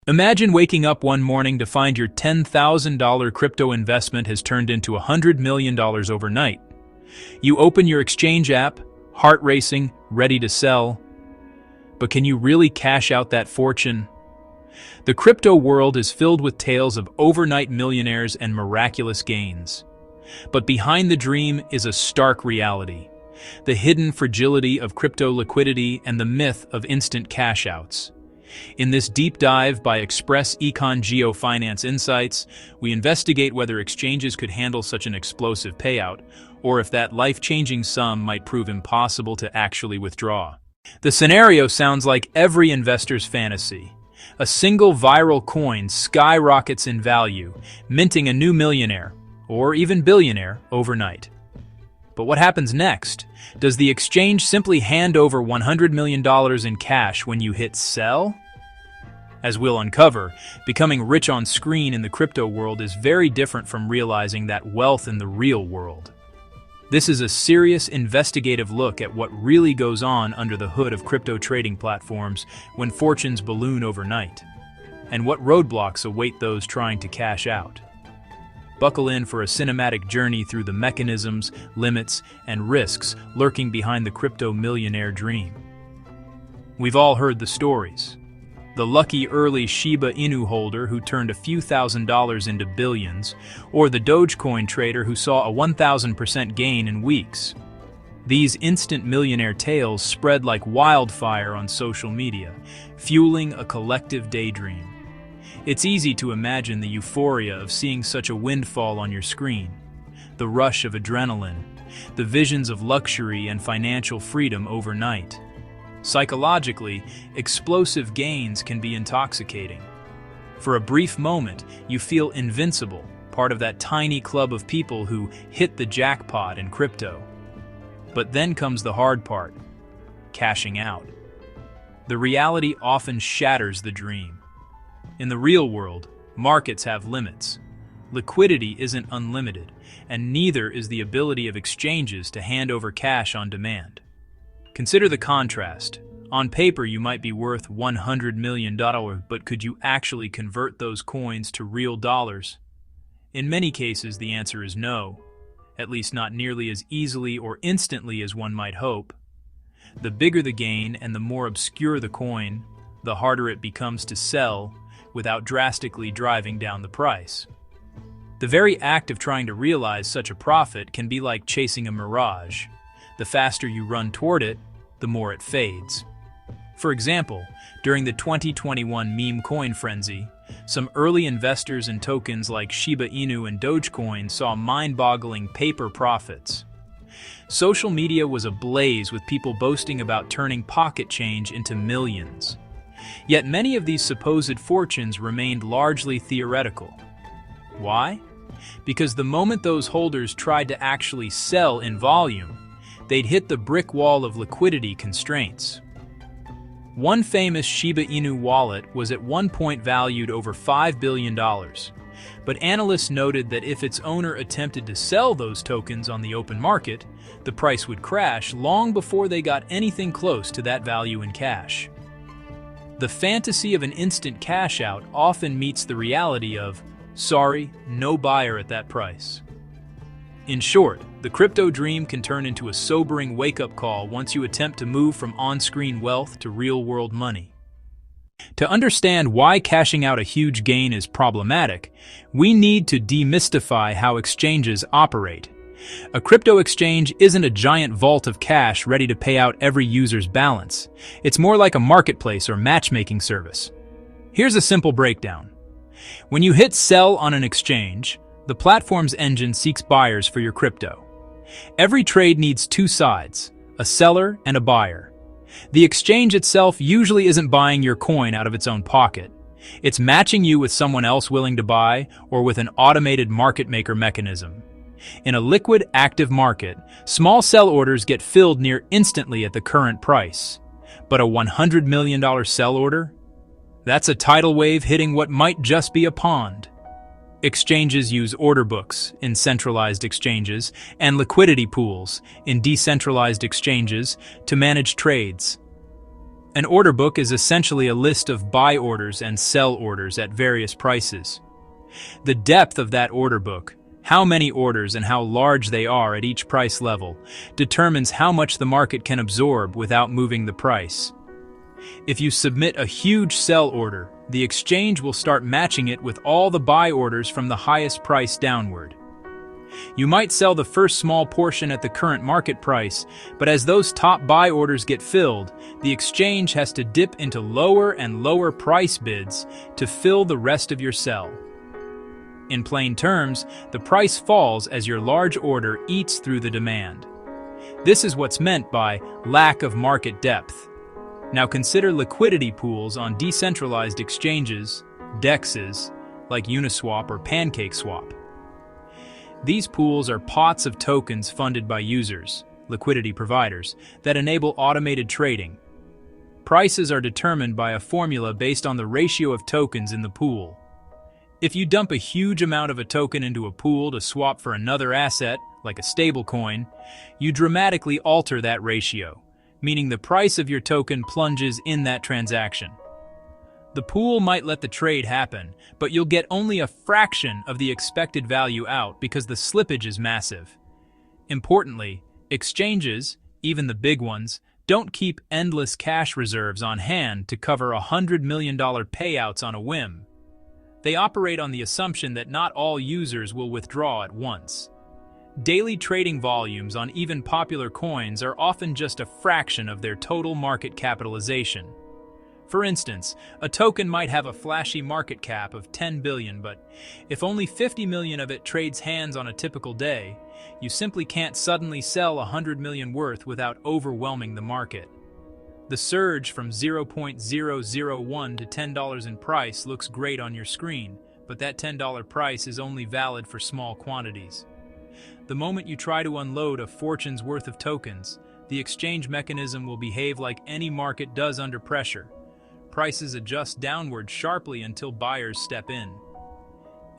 Imagine waking up one morning to find your $10,000 crypto investment has turned into $100 million overnight. You open your exchange app, heart racing, ready to sell. But can you really cash out that fortune? The crypto world is filled with tales of overnight millionaires and miraculous gains. But behind the dream is a stark reality: the hidden fragility of crypto liquidity and the myth of instant cash outs. In this deep dive by Express EconGeoFinance Insights, we investigate whether exchanges could handle such an explosive payout, or if that life-changing sum might prove impossible to actually withdraw. The scenario sounds like every investor's fantasy. A single viral coin skyrockets in value, minting a new millionaire, or even billionaire, overnight. But what happens next? Does the exchange simply hand over $100 million in cash when you hit sell? As we'll uncover, becoming rich on screen in the crypto world is very different from realizing that wealth in the real world. This is a serious investigative look at what really goes on under the hood of crypto trading platforms when fortunes balloon overnight, and what roadblocks await those trying to cash out. Buckle in for a cinematic journey through the mechanisms, limits, and risks lurking behind the crypto millionaire dream. We've all heard the stories. The lucky early Shiba Inu holder who turned a few $1,000s into billions, or the Dogecoin trader who saw a 1,000% gain in weeks. These instant millionaire tales spread like wildfire on social media, fueling a collective daydream. It's easy to imagine the euphoria of seeing such a windfall on your screen, the rush of adrenaline, the visions of luxury and financial freedom overnight. Psychologically, explosive gains can be intoxicating. For a brief moment, you feel invincible, part of that tiny club of people who hit the jackpot in crypto. But then comes the hard part: cashing out. The reality often shatters the dream. In the real world, markets have limits. Liquidity isn't unlimited, and neither is the ability of exchanges to hand over cash on demand. Consider the contrast. On paper, you might be worth $100 million, but could you actually convert those coins to real dollars? In many cases, the answer is no, at least not nearly as easily or instantly as one might hope. The bigger the gain and the more obscure the coin, the harder it becomes to sell without drastically driving down the price. The very act of trying to realize such a profit can be like chasing a mirage. The faster you run toward it, the more it fades. For example, during the 2021 meme coin frenzy, some early investors in tokens like Shiba Inu and Dogecoin saw mind-boggling paper profits. Social media was ablaze with people boasting about turning pocket change into millions. Yet many of these supposed fortunes remained largely theoretical. Why? Because the moment those holders tried to actually sell in volume, they'd hit the brick wall of liquidity constraints. One famous Shiba Inu wallet was at one point valued over $5 billion, but analysts noted that if its owner attempted to sell those tokens on the open market, the price would crash long before they got anything close to that value in cash. The fantasy of an instant cash out often meets the reality of, sorry, no buyer at that price. In short, the crypto dream can turn into a sobering wake-up call once you attempt to move from on-screen wealth to real-world money. To understand why cashing out a huge gain is problematic, we need to demystify how exchanges operate. A crypto exchange isn't a giant vault of cash ready to pay out every user's balance. It's more like a marketplace or matchmaking service. Here's a simple breakdown. When you hit sell on an exchange, the platform's engine seeks buyers for your crypto. Every trade needs two sides, a seller and a buyer. The exchange itself usually isn't buying your coin out of its own pocket. It's matching you with someone else willing to buy or with an automated market maker mechanism. In a liquid, active market, small sell orders get filled near instantly at the current price. But a $100 million sell order? That's a tidal wave hitting what might just be a pond. Exchanges use order books in centralized exchanges and liquidity pools in decentralized exchanges to manage trades. An order book is essentially a list of buy orders and sell orders at various prices. The depth of that order book, how many orders and how large they are at each price level, determines how much the market can absorb without moving the price. If you submit a huge sell order, the exchange will start matching it with all the buy orders from the highest price downward. You might sell the first small portion at the current market price, but as those top buy orders get filled, the exchange has to dip into lower and lower price bids to fill the rest of your sell. In plain terms, the price falls as your large order eats through the demand. This is what's meant by lack of market depth. Now consider liquidity pools on decentralized exchanges, DEXs, like Uniswap or PancakeSwap. These pools are pots of tokens funded by users, liquidity providers, that enable automated trading. Prices are determined by a formula based on the ratio of tokens in the pool. If you dump a huge amount of a token into a pool to swap for another asset, like a stablecoin, you dramatically alter that ratio, meaning the price of your token plunges in that transaction. The pool might let the trade happen, but you'll get only a fraction of the expected value out because the slippage is massive. Importantly, exchanges, even the big ones, don't keep endless cash reserves on hand to cover $100 million payouts on a whim. They operate on the assumption that not all users will withdraw at once. Daily trading volumes on even popular coins are often just a fraction of their total market capitalization. For instance, a token might have a flashy market cap of 10 billion, but if only 50 million of it trades hands on a typical day, you simply can't suddenly sell 100 million worth without overwhelming the market. The surge from 0.001 to $10 in price looks great on your screen, but that $10 price is only valid for small quantities. The moment you try to unload a fortune's worth of tokens, the exchange mechanism will behave like any market does under pressure. Prices adjust downward sharply until buyers step in.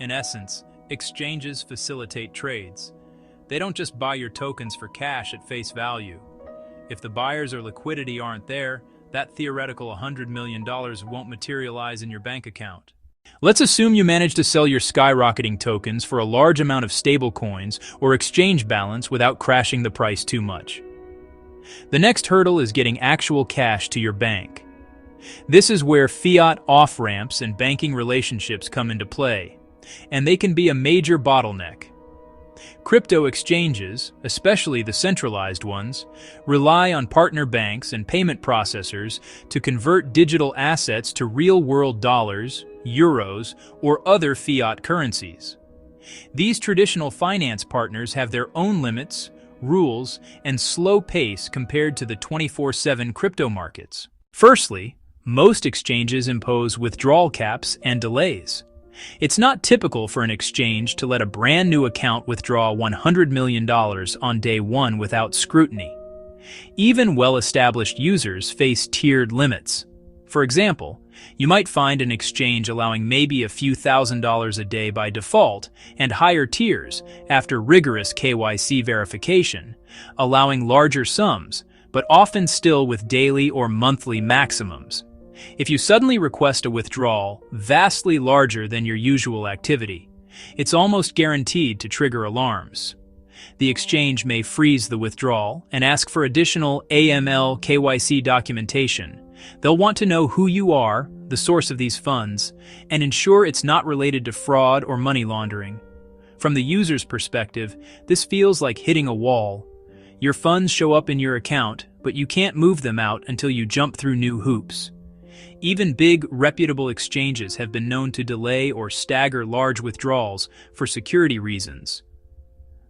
In essence, exchanges facilitate trades. They don't just buy your tokens for cash at face value. If the buyers or liquidity aren't there, that theoretical $100 million won't materialize in your bank account. Let's assume you manage to sell your skyrocketing tokens for a large amount of stablecoins or exchange balance without crashing the price too much. The next hurdle is getting actual cash to your bank. This is where fiat off-ramps and banking relationships come into play, and they can be a major bottleneck. Crypto exchanges, especially the centralized ones, rely on partner banks and payment processors to convert digital assets to real-world dollars, euros, or other fiat currencies. These traditional finance partners have their own limits, rules, and slow pace compared to the 24/7 crypto markets. Firstly, most exchanges impose withdrawal caps and delays. It's not typical for an exchange to let a brand new account withdraw $100 million on day one without scrutiny. Even well-established users face tiered limits. For example, you might find an exchange allowing maybe a few $1,000s a day by default and higher tiers after rigorous KYC verification, allowing larger sums, but often still with daily or monthly maximums. If you suddenly request a withdrawal vastly larger than your usual activity, it's almost guaranteed to trigger alarms. The exchange may freeze the withdrawal and ask for additional AML KYC documentation. They'll want to know who you are, the source of these funds, and ensure it's not related to fraud or money laundering. From the user's perspective, this feels like hitting a wall. Your funds show up in your account, but you can't move them out until you jump through new hoops. Even big, reputable exchanges have been known to delay or stagger large withdrawals for security reasons.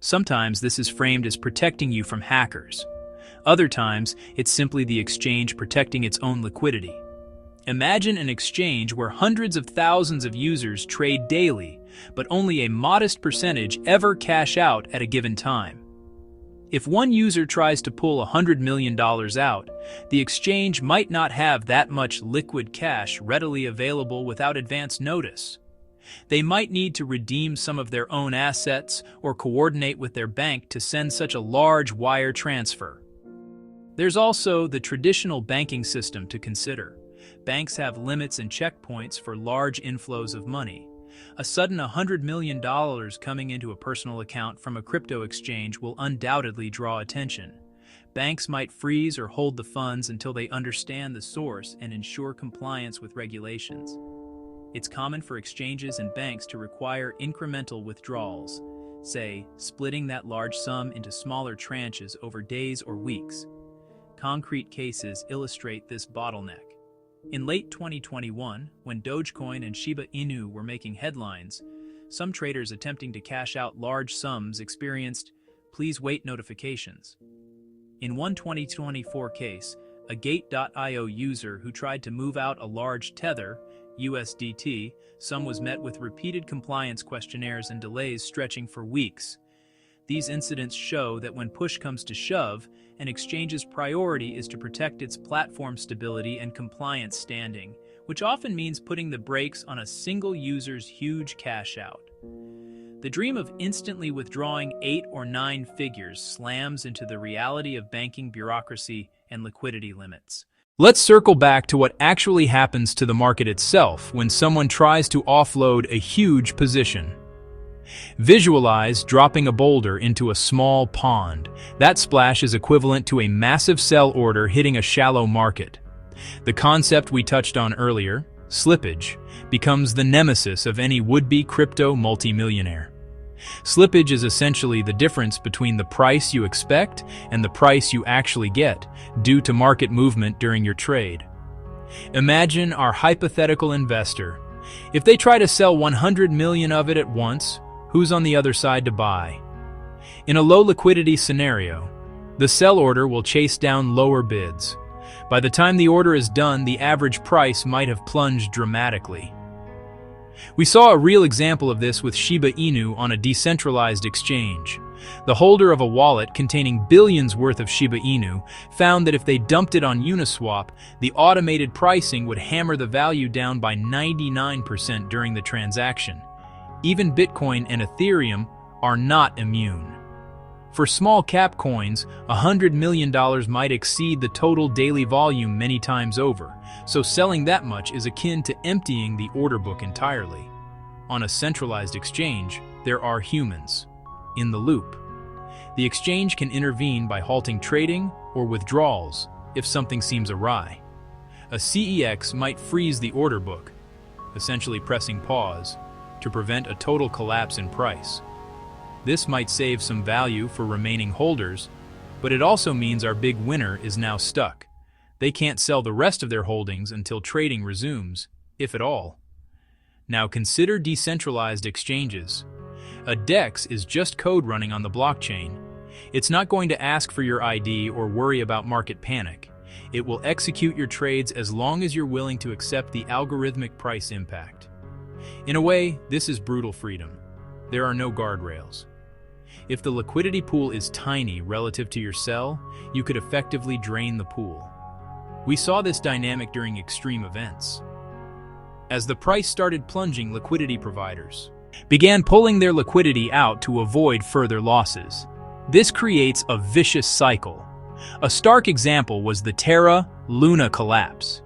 Sometimes this is framed as protecting you from hackers. Other times, it's simply the exchange protecting its own liquidity. Imagine an exchange where hundreds of thousands of users trade daily, but only a modest percentage ever cash out at a given time. If one user tries to pull $100 million out, the exchange might not have that much liquid cash readily available without advance notice. They might need to redeem some of their own assets or coordinate with their bank to send such a large wire transfer. There's also the traditional banking system to consider. Banks have limits and checkpoints for large inflows of money. A sudden $100 million coming into a personal account from a crypto exchange will undoubtedly draw attention. Banks might freeze or hold the funds until they understand the source and ensure compliance with regulations. It's common for exchanges and banks to require incremental withdrawals, say, splitting that large sum into smaller tranches over days or weeks. Concrete cases illustrate this bottleneck. In late 2021, when Dogecoin and Shiba Inu were making headlines, some traders attempting to cash out large sums experienced "please wait" notifications. In one 2024 case, a Gate.io user who tried to move out a large Tether, USDT, sum was met with repeated compliance questionnaires and delays stretching for weeks. These incidents show that when push comes to shove, an exchange's priority is to protect its platform stability and compliance standing, which often means putting the brakes on a single user's huge cash out. The dream of instantly withdrawing 8 or 9 figures slams into the reality of banking bureaucracy and liquidity limits. Let's circle back to what actually happens to the market itself when someone tries to offload a huge position. Visualize dropping a boulder into a small pond. That splash is equivalent to a massive sell order hitting a shallow market. The concept we touched on earlier, slippage, becomes the nemesis of any would-be crypto multimillionaire. Slippage is essentially the difference between the price you expect and the price you actually get, due to market movement during your trade. Imagine our hypothetical investor. If they try to sell 100 million of it at once, who's on the other side to buy? In a low liquidity scenario, the sell order will chase down lower bids. By the time the order is done, the average price might have plunged dramatically. We saw a real example of this with Shiba Inu on a decentralized exchange. The holder of a wallet containing billions worth of Shiba Inu found that if they dumped it on Uniswap, the automated pricing would hammer the value down by 99% during the transaction. Even Bitcoin and Ethereum are not immune. For small cap coins, $100 million might exceed the total daily volume many times over, so selling that much is akin to emptying the order book entirely. On a centralized exchange, there are humans in the loop. The exchange can intervene by halting trading or withdrawals if something seems awry. A CEX might freeze the order book, essentially pressing pause, to prevent a total collapse in price. This might save some value for remaining holders, but it also means our big winner is now stuck. They can't sell the rest of their holdings until trading resumes, if at all. Now consider decentralized exchanges. A DEX is just code running on the blockchain. It's not going to ask for your ID or worry about market panic. It will execute your trades as long as you're willing to accept the algorithmic price impact. In a way, this is brutal freedom. There are no guardrails. If the liquidity pool is tiny relative to your sell, you could effectively drain the pool. We saw this dynamic during extreme events. As the price started plunging, liquidity providers began pulling their liquidity out to avoid further losses. This creates a vicious cycle. A stark example was the Terra Luna collapse.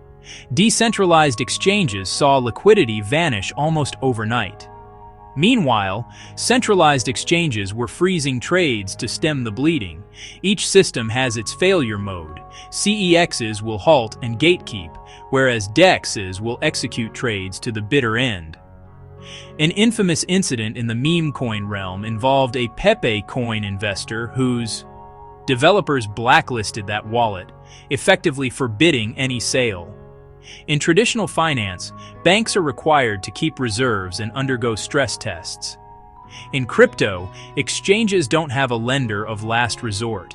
Decentralized exchanges saw liquidity vanish almost overnight. Meanwhile, centralized exchanges were freezing trades to stem the bleeding. Each system has its failure mode. CEXs will halt and gatekeep, whereas DEXs will execute trades to the bitter end. An infamous incident in the meme coin realm involved a PEPE coin investor whose developers blacklisted that wallet, effectively forbidding any sale. In traditional finance, banks are required to keep reserves and undergo stress tests. In crypto, exchanges don't have a lender of last resort.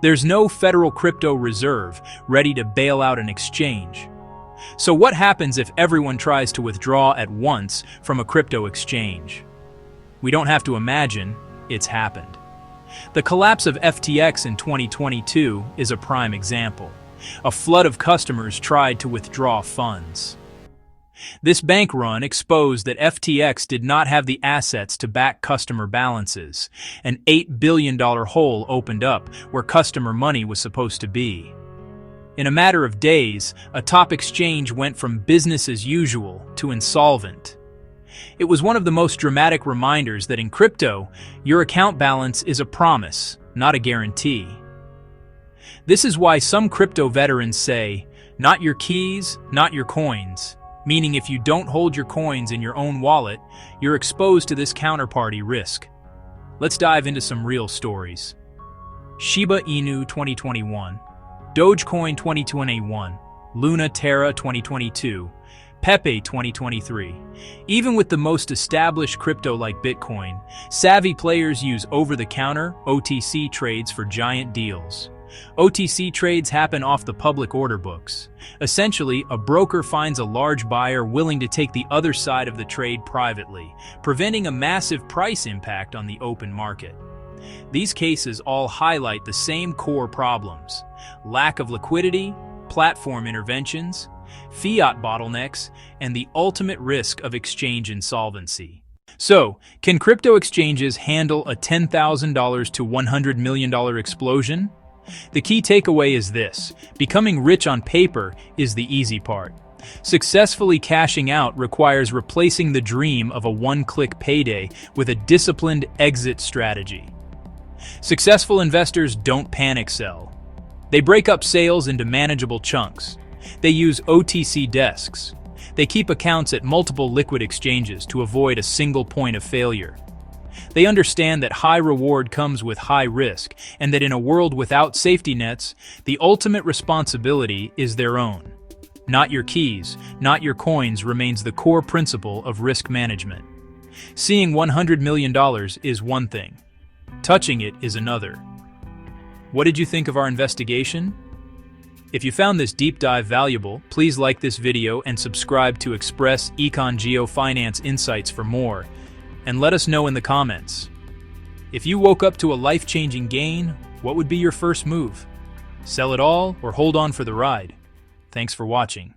There's no federal crypto reserve ready to bail out an exchange. So what happens if everyone tries to withdraw at once from a crypto exchange? We don't have to imagine, it's happened. The collapse of FTX in 2022 is a prime example. A flood of customers tried to withdraw funds. This bank run exposed that FTX did not have the assets to back customer balances. An $8 billion hole opened up where customer money was supposed to be. In a matter of days, a top exchange went from business as usual to insolvent. It was one of the most dramatic reminders that in crypto, your account balance is a promise, not a guarantee. This is why some crypto veterans say, "Not your keys, not your coins," meaning if you don't hold your coins in your own wallet, you're exposed to this counterparty risk. Let's dive into some real stories. Shiba Inu 2021, Dogecoin 2021, Luna Terra 2022, PEPE 2023. Even with the most established crypto like Bitcoin, savvy players use over-the-counter (OTC) trades for giant deals. OTC trades happen off the public order books. Essentially, a broker finds a large buyer willing to take the other side of the trade privately, preventing a massive price impact on the open market. These cases all highlight the same core problems: lack of liquidity, platform interventions, fiat bottlenecks, and the ultimate risk of exchange insolvency. So, can crypto exchanges handle a $10,000 to $100 million explosion? The key takeaway is this: becoming rich on paper is the easy part. Successfully cashing out requires replacing the dream of a one-click payday with a disciplined exit strategy. Successful investors don't panic sell. They break up sales into manageable chunks. They use OTC desks. They keep accounts at multiple liquid exchanges to avoid a single point of failure. They understand that high reward comes with high risk, and that in a world without safety nets, the ultimate responsibility is their own. Not your keys, not your coins remains the core principle of risk management. Seeing $100 million is one thing. Touching it is another. What did you think of our investigation? If you found this deep dive valuable, please like this video and subscribe to Express EconGeoFinance Insights for more. And let us know in the comments. If you woke up to a life-changing gain, what would be your first move? Sell it all or hold on for the ride? Thanks for watching.